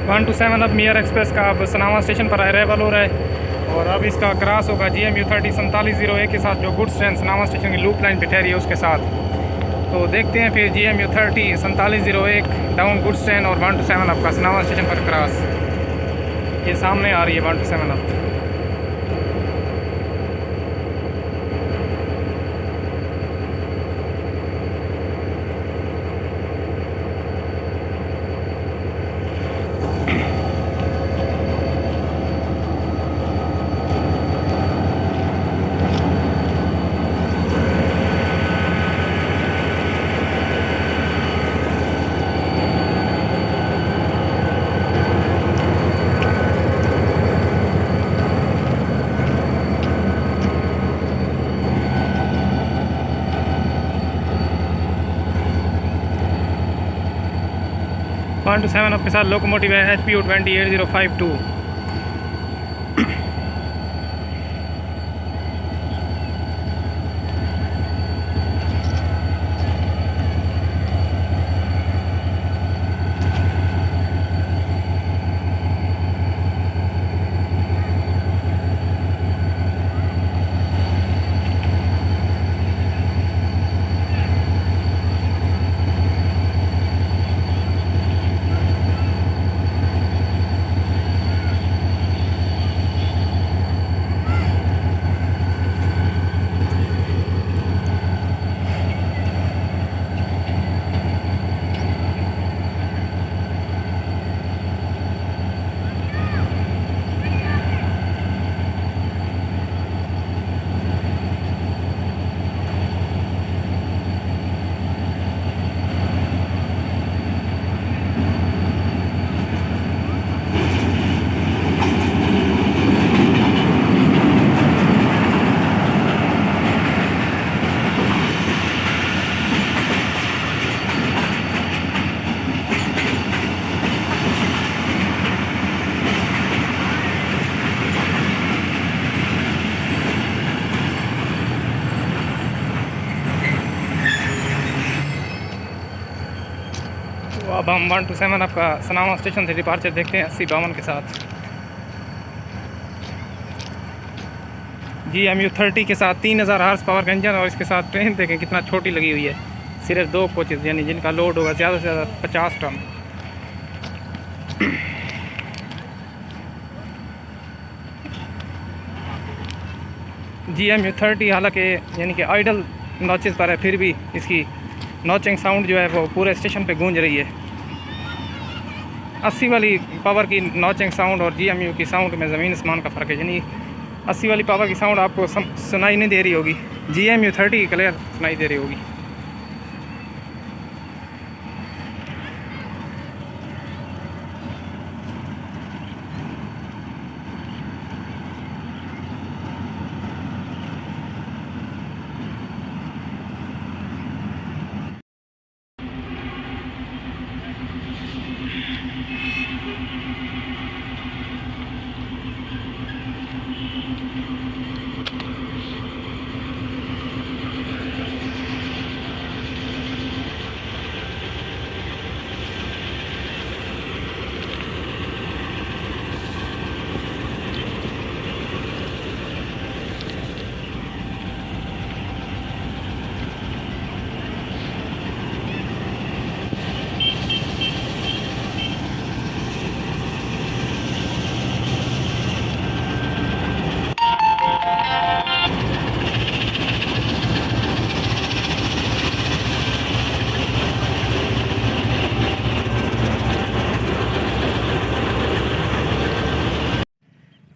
127 अब मियर एक्सप्रेस का अब सनावा स्टेशन पर अरेवल हो रहा है और अब इसका क्रॉस होगा GMU 30 4701 के साथ, जो गुड्स ट्रेन सनावा स्टेशन की लूप लाइन पे ठहरी है उसके साथ। तो देखते हैं फिर GMU 30 4701 डाउन गुड्स ट्रेन और 127 आपका सनावा स्टेशन पर क्रॉस। ये सामने आ रही है 127 अब। वन टू सेवन आपके साथ लोकोमोटिव है HPU 28052। तो अब हम 127 आपका सनावा स्टेशन से डिपार्चर देखते हैं 8052 के साथ। GMU 30 के साथ 3000 हॉर्स पावर का इंजन और इसके साथ ट्रेन देखें कितना छोटी लगी हुई है, सिर्फ 2 कोचेज़ यानी जिनका लोड होगा ज़्यादा से ज़्यादा 50 टन। GMU 30 हालांकि यानी कि आइडल नॉचेस पर है, फिर भी इसकी नॉचिंग साउंड जो है वो पूरे स्टेशन पे गूंज रही है। 80 वाली पावर की नॉचिंग साउंड और GMU की साउंड में ज़मीन आसमान का फ़र्क है। यानी 80 वाली पावर की साउंड आपको सुनाई नहीं दे रही होगी, GMU 30 क्लियर सुनाई दे रही होगी।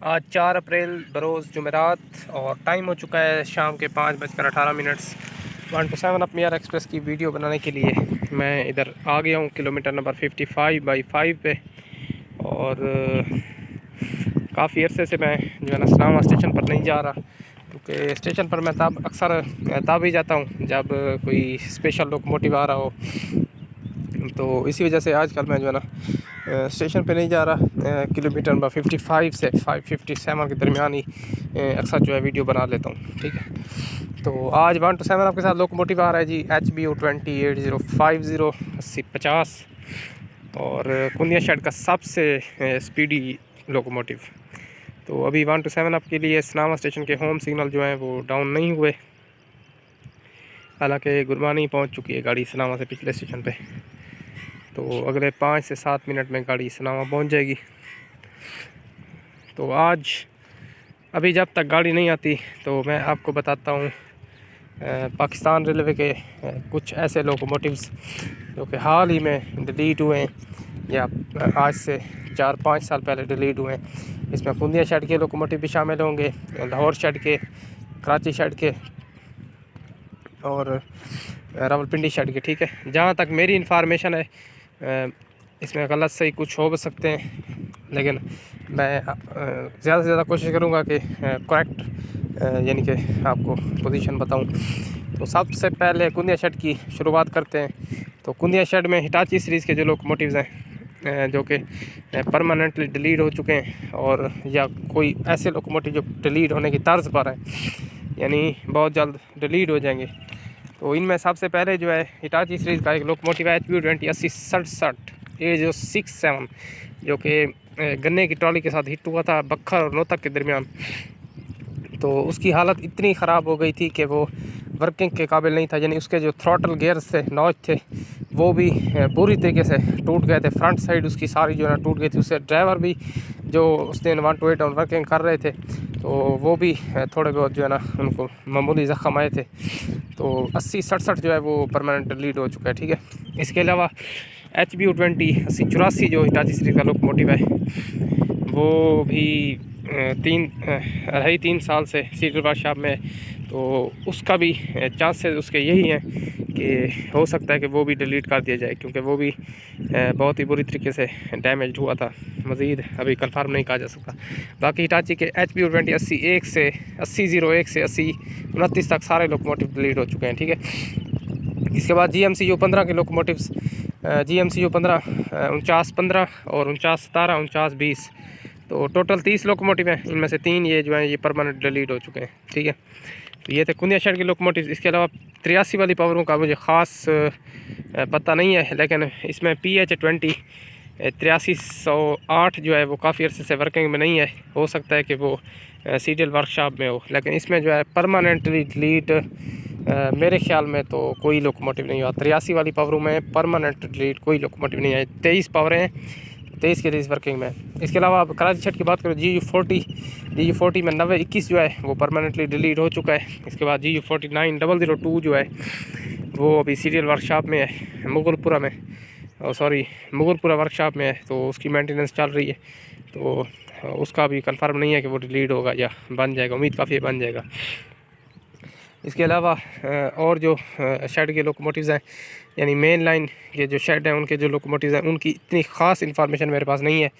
आज 4 अप्रैल बरोज़ जुमेरात और टाइम हो चुका है शाम के 5:18। 127 अप मियर एक्सप्रेस की वीडियो बनाने के लिए मैं इधर आ गया हूँ किलोमीटर नंबर 55/5 पे। और काफ़ी अरसे से मैं जो है ना सनावा स्टेशन पर नहीं जा रहा, क्योंकि स्टेशन पर मैं अक्सर तब ही जाता हूँ जब कोई स्पेशल लोकोमोटिव आ रहा हो। तो इसी वजह से आजकल मैं जो है ना स्टेशन पे नहीं जा रहा। किलोमीटर नंबर 55 से 557 के दरमियान ही अक्सर जो है वीडियो बना लेता हूँ। ठीक है, तो आज 127 आपके साथ लोकोमोटिव आ रहा है जी HBU 28050 8050। और कुंदिया शेड का सबसे स्पीडी लोकोमोटिव। तो अभी 1 to 7 अप के लिए सनामा स्टेशन के होम सिग्नल जो हैं वो डाउन नहीं हुए, हालांकि गुरबानी पहुंच चुकी है गाड़ी सनामा से पिछले स्टेशन पे। तो अगले 5 से 7 मिनट में गाड़ी सनामा पहुंच जाएगी। तो आज अभी जब तक गाड़ी नहीं आती तो मैं आपको बताता हूँ पाकिस्तान रेलवे के कुछ ऐसे लोकोमोटिव्स जो कि हाल ही में डिलीट हुए हैं या आज से 4-5 साल पहले डिलीट हुए हैं। इसमें कुंदिया शेड के लोकोमोटिव भी शामिल होंगे, लाहौर शेड के, कराची शेड के और रावलपिंडी शेड के। ठीक है, जहाँ तक मेरी इन्फॉर्मेशन है इसमें गलत सही कुछ हो भी सकते हैं, लेकिन मैं ज़्यादा से ज़्यादा कोशिश करूँगा कि करेक्ट यानी कि आपको पोजीशन बताऊँ। तो सबसे पहले कुंदिया शेड की शुरुआत करते हैं। तो कुंदिया शेड में हिटाची सीरीज़ के जो लोकोमोटिव्स हैं जो कि परमानेंटली डिलीट हो चुके हैं, और या कोई ऐसे लोकोमोटिव जो डिलीट होने की तर्ज पर हैं, यानी बहुत जल्द डिलीट हो जाएंगे। तो इनमें सबसे पहले जो है हिटाची सीरीज़ का एक लोकोमोटिव है HBU 8067 A067, जो कि गन्ने की ट्रॉली के साथ हिट हुआ था बखर और नोतक के दरमियान। तो उसकी हालत इतनी ख़राब हो गई थी कि वो वर्किंग के काबिल नहीं था, यानी उसके जो थ्रॉटल गियर्स थे, नॉच थे, वो भी पूरी तरीके से टूट गए थे। फ्रंट साइड उसकी सारी जो है टूट गई थी। उससे ड्राइवर भी जो उस दिन 1 to 8 वर्किंग कर रहे थे तो वो भी थोड़े बहुत जो है ना उनको मामूली ज़ख्म आए थे। तो 8067 जो है वो परमानेंट डिलीट हो चुका है। ठीक है, इसके अलावा HBU 8084 जो हिटाची सीरीज़ का लोकोमोटिव है वो भी 2.5-3 साल से सीरियल वर्कशॉप में, तो उसका भी चांसेस उसके यही हैं कि हो सकता है कि वो भी डिलीट कर दिया जाए, क्योंकि वो भी बहुत ही बुरी तरीके से डैमेज हुआ था। मज़ीद अभी कंफर्म नहीं कहा जा सकता। बाकी हिटाची के HBU 8001 से 8029 तक सारे लोकोमोटिव डिलीट हो चुके हैं। ठीक है, इसके बाद GMCU 15 के लोकोमोटिव्स GMCU 15 4915 और 4917 4920, तो टोटल 30 लोकोमोटिव हैं। इनमें से 3 ये जो हैं ये परमानेंट डिलीट हो चुके हैं। ठीक है, तो ये थे कुंदिया शेड के लोकोमोटिव। इसके अलावा 83 वाली पावरों का मुझे ख़ास पता नहीं है, लेकिन इसमें PH20 8308 जो है वो काफ़ी अर्से से वर्किंग में नहीं है। हो सकता है कि वो सीरियल वर्कशॉप में हो, लेकिन इसमें जो है परमानेंटली डिलीट मेरे ख्याल में तो कोई लोकोमोटिव नहीं हुआ। 83 वाली पावरों में परमानेंट डिलीट कोई लोकोमोटिव नहीं है। 23 पावरें हैं, 23 के लिए वर्किंग में। इसके अलावा आप कराची शेड की बात करें, GU40 में 9021 जो है वो परमानेंटली डिलीट हो चुका है। इसके बाद GU 49002 जो है वो अभी सीरियल वर्कशॉप में है, मुगलपुरा में, मुगलपुरा वर्कशॉप में है। तो उसकी मेंटेनेंस चल रही है, तो उसका भी कंफर्म नहीं है कि वो डिलीट होगा या बन जाएगा। उम्मीद काफ़ी बन जाएगा। इसके अलावा और जो शेड के लोकोमोटिव्स हैं, यानी मेन लाइन के जो शेड हैं उनके जो लोकोमोटिव्स हैं, उनकी इतनी ख़ास इन्फॉर्मेशन मेरे पास नहीं है,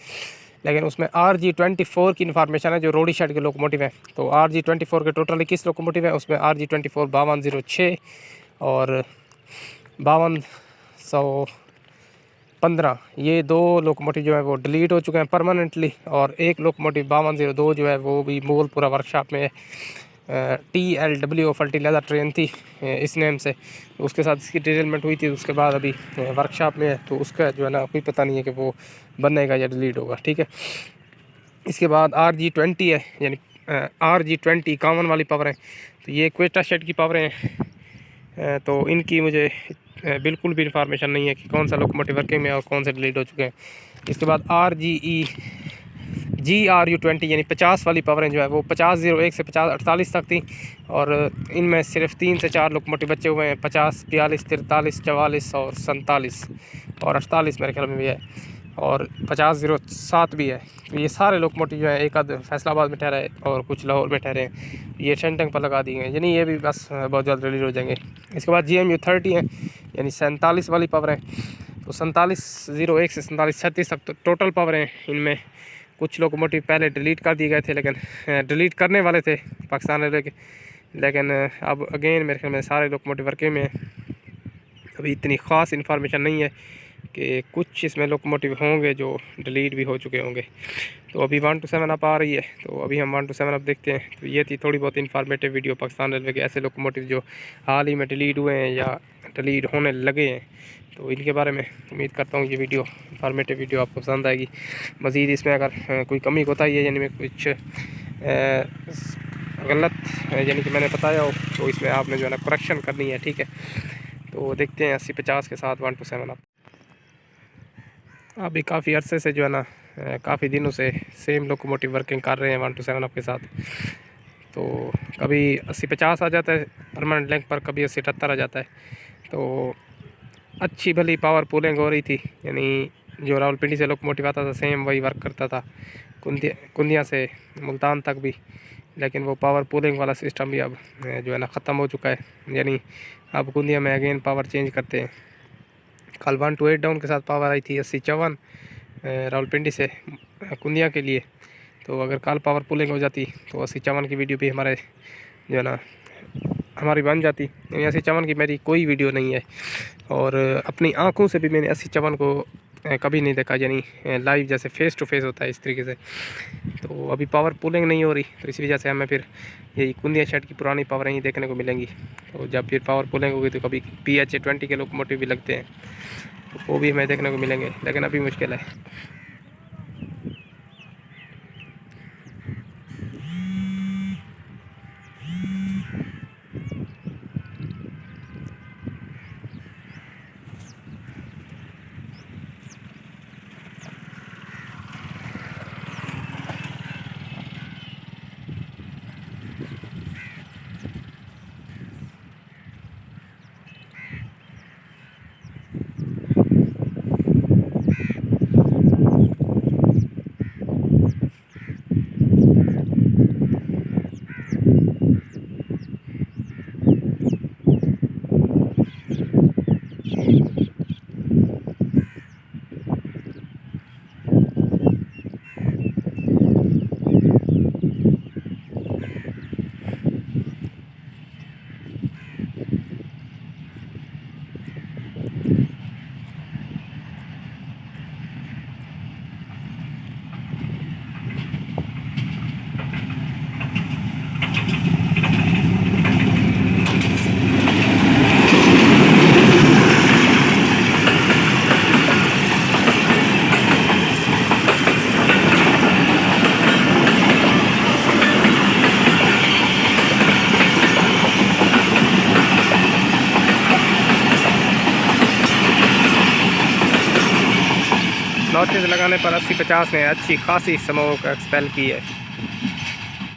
लेकिन उसमें RG24 की इन्फॉर्मेशन है जो रोडी शेड के लोकोमोटिव है। तो RG24 के टोटल 21 लोकोमोटिव है, उसमें RG24 5206 और 5215 ये 2 लोकोमोटिव जो है वो डिलीट हो चुके हैं परमानेंटली, और एक लोकोमोटिव 5202 जो है वो भी मुगलपुरा वर्कशॉप में TLW फर्टिलाइज़र ट्रेन थी इस नेम से, उसके साथ इसकी डिटेलमेंट हुई थी। उसके बाद अभी वर्कशॉप में है, तो उसका जो है ना कोई पता नहीं है कि वो बनेगा या डिलीट होगा। ठीक है, इसके बाद RG20 है, यानी RG20 51 वाली पावर है। तो ये क्वेटा शेड की पावर हैं, तो इनकी मुझे बिल्कुल भी इंफॉर्मेशन नहीं है कि कौन सा लोकोमोटिव वर्किंग में और कौन से डिलीट हो चुके हैं। इसके बाद GRU20 यानी 50 वाली पावरें जो है वो 5001 से 5048 तक थी, और इनमें सिर्फ 3 से 4 लोकोमोटिव बचे हुए हैं। 50, 42, 43, 44 और 47 और 48 मेरे ख्याल में भी है, और 5007 भी है। तो ये सारे लोकोमोटिव जो है एक आध फैसलाबाद में ठहरे और कुछ लाहौर में ठहरे हैं, ये शेंटंग पर लगा दिए गए, यानी ये भी बस बहुत जल्द रिलीज हो जाएंगे। इसके बाद GMU 30 है, यानी 47 वाली पावर है। तो 4701 से 4736 तक तो टोटल पावर हैं। इनमें कुछ लोकोमोटिव पहले डिलीट कर दिए गए थे, लेकिन डिलीट करने वाले थे पाकिस्तान रेलवे के, लेकिन अब अगेन मेरे ख्याल में सारे लोकोमोटिव वर्किंग में। अभी इतनी ख़ास इन्फॉर्मेशन नहीं है कि कुछ इसमें लोकोमोटिव होंगे जो डिलीट भी हो चुके होंगे। तो अभी 1 to 7 अप आ रही है, तो अभी हम 1 to 7 अप देखते हैं। तो ये थी थोड़ी बहुत इन्फॉर्मेटिव वीडियो पाकिस्तान रेलवे के ऐसे लोकोमोटिव जो हाल ही में डिलीट हुए हैं या डिलीट होने लगे हैं, तो इनके बारे में उम्मीद करता हूँ ये वीडियो इन्फॉर्मेटिव वीडियो आपको पसंद आएगी। मज़ीद इसमें अगर कोई कमी कोताही है, यानी में कुछ गलत यानी कि मैंने बताया हो, तो इसमें आपने जो है ना करेक्शन करनी है, ठीक है। तो देखते हैं 80-50 के साथ 1 to 7 अप। अभी काफ़ी अरसे से जो है ना काफ़ी दिनों से सेम लोकोमोटिव वर्किंग कर रहे हैं 1 to 7 अप के साथ। तो कभी 80-50 आ जाता है परमानेंट लेंथ पर, कभी 80-78 आ जाता है। तो अच्छी भली पावर पूलिंग हो रही थी, यानी जो रावलपिंडी से लोकोमोटिव आता था सेम वही वर्क करता था कुंदिया से मुल्तान तक भी। लेकिन वो पावर पूलिंग वाला सिस्टम भी अब जो है ना ख़त्म हो चुका है, यानी अब कुंदिया में अगेन पावर चेंज करते हैं। कल 1 to 8 डाउन के साथ पावर आई थी 80-54 रावलपिंडी से कुंदिया के लिए। तो अगर कल पावर पुलिंग हो जाती तो 80-54 की वीडियो भी हमारे जो है ना हमारी बन जाती। यानी 80-54 की मेरी कोई वीडियो नहीं है, और अपनी आंखों से भी मैंने 80-54 को कभी नहीं देखा, यानी लाइव जैसे फेस टू फेस होता है इस तरीके से। तो अभी पावर पुलिंग नहीं हो रही, तो इसी वजह से हमें फिर यही कुंदिया शेड की पुरानी पावर ही देखने को मिलेंगी। तो जब फिर पावर पुलिंग होगी तो कभी PH20 के लोकोमोटिव भी लगते हैं, तो वो भी हमें देखने को मिलेंगे, लेकिन अभी मुश्किल है। नॉचेस लगाने पर 80-50 ने अच्छी खासी स्मोक एक्सपेल की है।